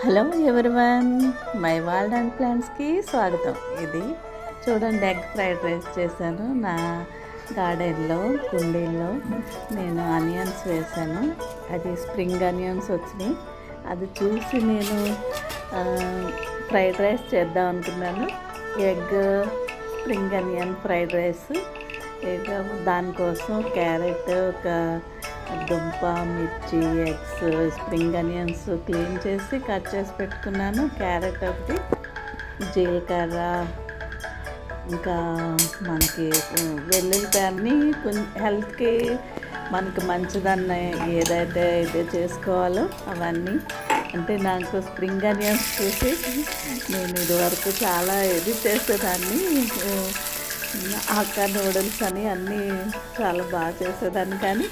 Hello everyone, my world and ప్లాన్స్కి స్వాగతం. ఇది చూడండి, ఎగ్ ఫ్రైడ్ రైస్ చేశాను. నా గార్డెన్లో కుండీల్లో నేను ఆనియన్స్ వేశాను. అది స్ప్రింగ్ ఆనియన్స్ వచ్చినాయి. అది చూసి నేను ఫ్రైడ్ రైస్ చేద్దాం అనుకున్నాను. Egg spring onion fried rice. ఇక దానికోసం క్యారెట్, ఒక దుంప, మిర్చి, ఎగ్స్, స్ప్రింగ్ ఆనియన్స్ క్లీన్ చేసి కట్ చేసి పెట్టుకున్నాను. క్యారెట్ ఒకటి, జీలకర్ర, ఇంకా మనకి వెల్లుల్లిపాయని కొంచెం హెల్త్కి మనకి మంచిదన్న ఏదైతే అయితే చేసుకోవాలో అవన్నీ. అంటే నాకు స్ప్రింగ్ ఆనియన్స్ చూసి నేను ఇదివరకు చాలా ఇది చేసేదాన్ని. ఆకా నూడిల్స్ అని అన్నీ చాలా బాగా చేసేదాన్ని. కానీ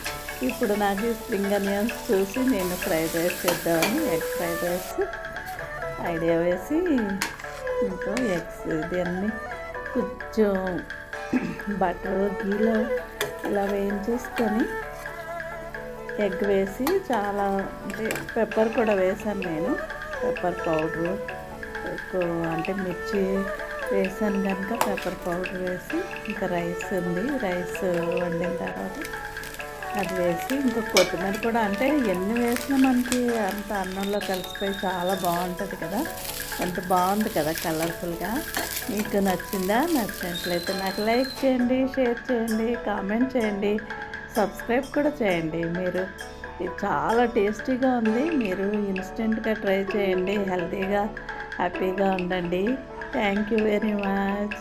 ఇప్పుడు నాకు స్ప్రింగ్ ఆనియన్స్ చూసి నేను ఫ్రైడ్ రైస్ చేద్దామని ఎగ్ ఫ్రైడ్ రైస్ ఐడియా వేసి ఇంకా ఎగ్స్ ఇది అన్నీ కొంచెం బటర్ గీలో ఇలా వేయించేసుకొని ఎగ్ వేసి చాలా అంటే పెప్పర్ కూడా వేసాను నేను. పెప్పర్ పౌడరు ఎక్కువ అంటే మిర్చి వేసాను కనుక పెప్పర్ పౌడర్ వేసి, ఇంకా రైస్ ఉంది, రైస్ వండిన తర్వాత అది వేసి, ఇంకా కొత్తిమీర కూడా అంటే ఎన్ని వేసినా మనకి అంత అన్నంలో కలిసిపోయి చాలా బాగుంటుంది కదా. ఎంత బాగుంది కదా కలర్ఫుల్గా. మీకు నచ్చిందా? నచ్చినట్లయితే నాకు లైక్ చేయండి, షేర్ చేయండి, కామెంట్ చేయండి, సబ్స్క్రైబ్ కూడా చేయండి. మీరు ఇది చాలా టేస్టీగా ఉంది. మీరు ఇన్స్టెంట్గా ట్రై చేయండి. హెల్తీగా హ్యాపీగా ఉండండి. Thank you very much.